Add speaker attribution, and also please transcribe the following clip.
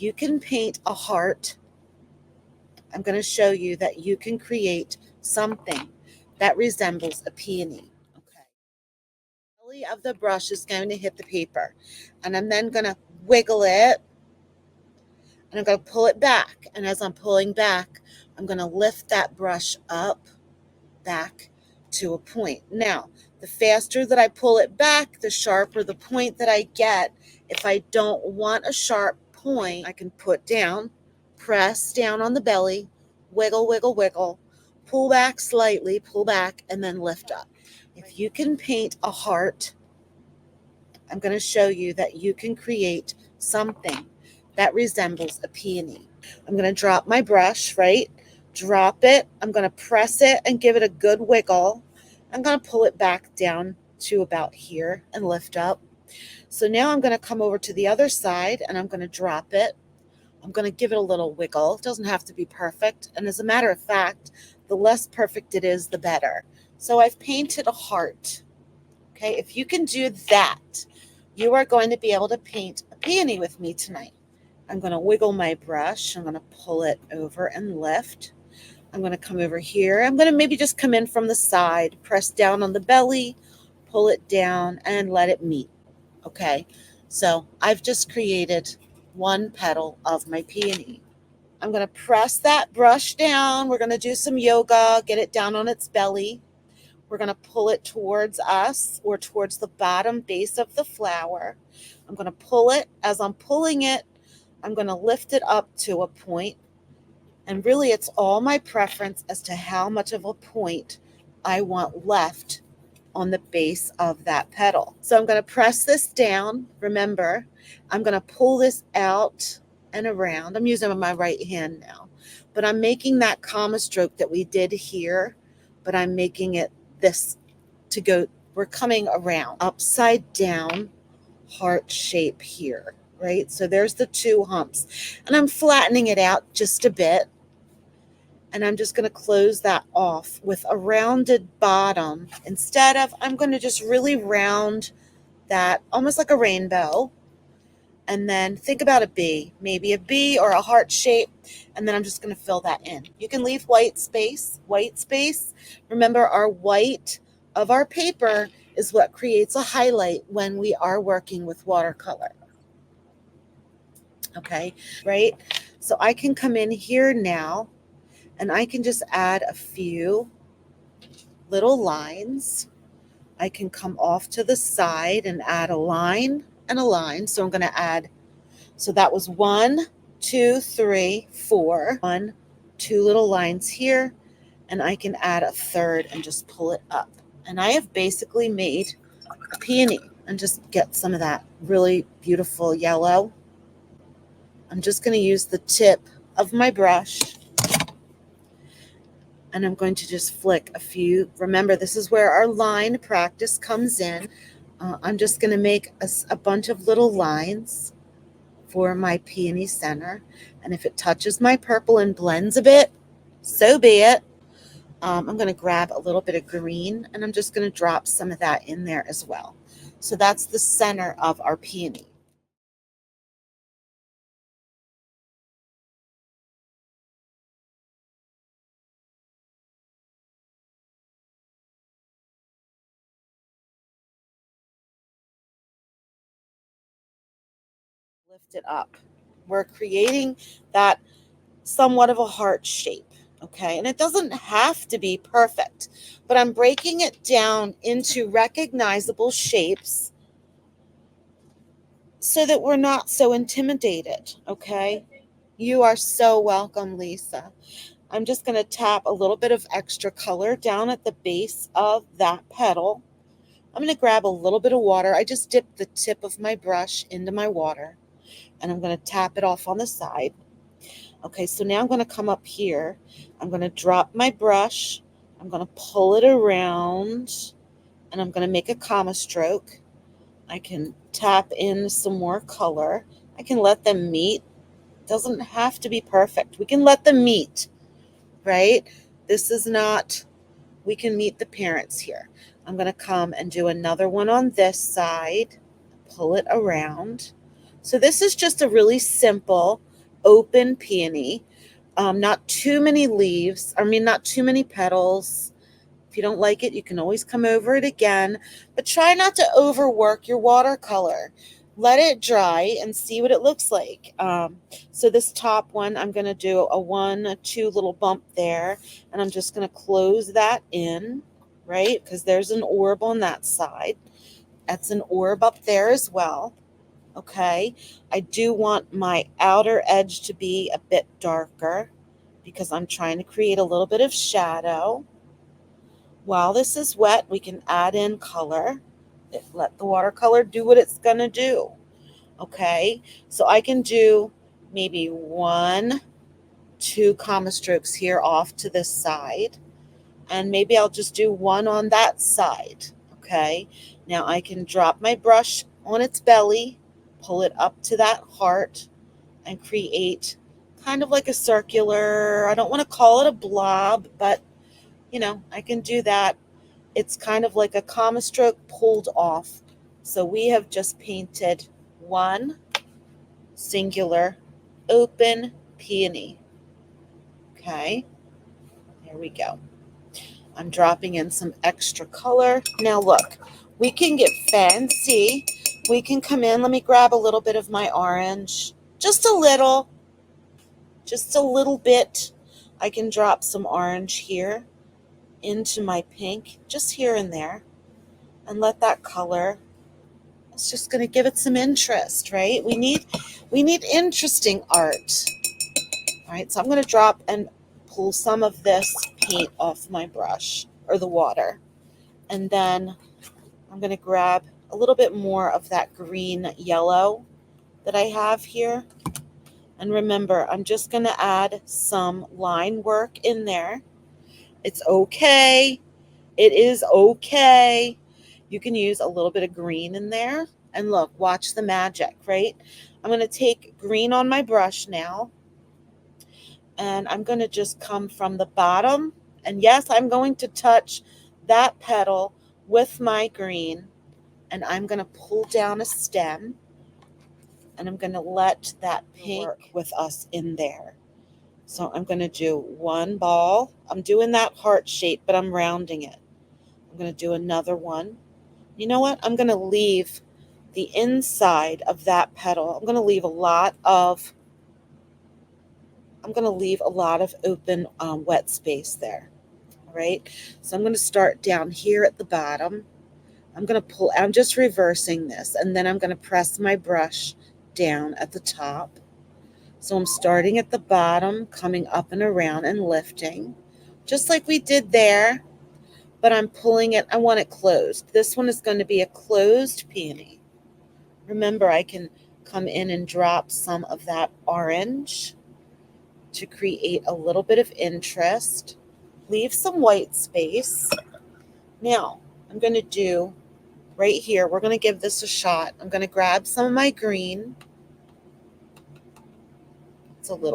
Speaker 1: you can paint a heart, I'm going to show you that you can create something that resembles a peony. Okay. The belly of the brush is going to hit the paper, and I'm then going to wiggle it, and I'm going to pull it back. And as I'm pulling back, I'm going to lift that brush up, back to a point. Now, the faster that I pull it back, the sharper the point that I get. If I don't want a sharp point, I can put down, press down on the belly, wiggle, wiggle, wiggle, pull back slightly, pull back, and then lift up. If you can paint a heart, I'm going to show you that you can create something that resembles a peony. I'm going to drop my brush, right? Drop it. I'm going to press it and give it a good wiggle. I'm going to pull it back down to about here and lift up. So now I'm going to come over to the other side and I'm going to drop it. I'm going to give it a little wiggle. It doesn't have to be perfect. And as a matter of fact, the less perfect it is, the better. So I've painted a heart. Okay, if you can do that, you are going to be able to paint a peony with me tonight. I'm going to wiggle my brush. I'm going to pull it over and lift. I'm going to come over here. I'm going to maybe just come in from the side, press down on the belly, pull it down, and let it meet. Okay, so I've just created one petal of my peony. I'm going to press that brush down. We're going to do some yoga, get it down on its belly. We're going to pull it towards us or towards the bottom base of the flower. I'm going to pull it. As I'm pulling it, I'm going to lift it up to a point. And really, it's all my preference as to how much of a point I want left on the base of that petal. So I'm going to press this down. Remember, I'm going to pull this out and around. I'm using my right hand now, but I'm making that comma stroke that we did here, but I'm making it this to go. We're coming around upside down heart shape here, right? So there's the two humps, and I'm flattening it out just a bit. And I'm just going to close that off with a rounded bottom. Instead of, I'm going to just really round that almost like a rainbow. And then think about a B, maybe a B or a heart shape. And then I'm just going to fill that in. You can leave white space. White space. Remember, our white of our paper is what creates a highlight when we are working with watercolor. Okay, right? So I can come in here now, and I can just add a few little lines. I can come off to the side and add a line and a line. So I'm going to add, so that was 1, 2, 3, 4. 1, 2 little lines here, and I can add a third and just pull it up. And I have basically made a peony. And just get some of that really beautiful yellow. I'm just going to use the tip of my brush, and I'm going to just flick a few. Remember, this is where our line practice comes in. I'm just going to make a bunch of little lines for my peony center. And if it touches my purple and blends a bit, so be it. I'm going to grab a little bit of green, and I'm just going to drop some of that in there as well. So that's the center of our peony. Lift it up. We're creating that somewhat of a heart shape, okay? And it doesn't have to be perfect, but I'm breaking it down into recognizable shapes so that we're not so intimidated, okay? You are so welcome, Lisa. I'm just going to tap a little bit of extra color down at the base of that petal. I'm going to grab a little bit of water. I just dipped the tip of my brush into my water, and I'm going to tap it off on the side. Okay, so now I'm going to come up here. I'm going to drop my brush. I'm going to pull it around, and I'm going to make a comma stroke. I can tap in some more color. I can let them meet. It doesn't have to be perfect. We can let them meet, right? This is not, we can meet the parents here. I'm going to come and do another one on this side, pull it around. So this is just a really simple open peony. Not too many leaves. I mean, not too many petals. If you don't like it, you can always come over it again, but try not to overwork your watercolor. Let it dry and see what it looks like. So this top one, I'm going to do a 1, 2 little bump there, and I'm just going to close that in, right? Because there's an orb on that side. That's an orb up there as well. Okay, I do want my outer edge to be a bit darker because I'm trying to create a little bit of shadow. While this is wet, we can add in color. Let the watercolor do what it's going to do. Okay, so I can do maybe 1, 2 comma strokes here off to this side, and maybe I'll just do 1 on that side. Okay, now I can drop my brush on its belly, pull it up to that heart, and create kind of like a circular, I don't want to call it a blob, but you know, I can do that. It's kind of like a comma stroke pulled off. So we have just painted 1 singular open peony. Okay, there we go. I'm dropping in some extra color. Now look, we can get fancy. We can come in, let me grab a little bit of my orange, just a little bit. I can drop some orange here into my pink, just here and there, and let that color, it's just going to give it some interest, right? We need interesting art. All right, so I'm going to drop and pull some of this paint off my brush, or the water, and then I'm going to grab a little bit more of that green yellow that I have here. And remember, I'm just going to add some line work in there. It's okay. It is okay. You can use a little bit of green in there. And look, watch the magic, right? I'm going to take green on my brush now. And I'm going to just come from the bottom. And yes, I'm going to touch that petal with my green. And I'm going to pull down a stem. And I'm going to let that pink work with us in there. So I'm going to do 1 ball. I'm doing that heart shape, but I'm rounding it. I'm going to do another one. You know what? I'm going to leave the inside of that petal. I'm going to leave a lot of open wet space there. All right. So I'm going to start down here at the bottom. I'm just reversing this, and then I'm going to press my brush down at the top. So I'm starting at the bottom, coming up and around and lifting, just like we did there, but I'm pulling it, I want it closed. This one is going to be a closed peony. Remember, I can come in and drop some of that orange to create a little bit of interest. Leave some white space. Now, I'm going to do right here, we're going to give this a shot. I'm going to grab some of my green. It's a little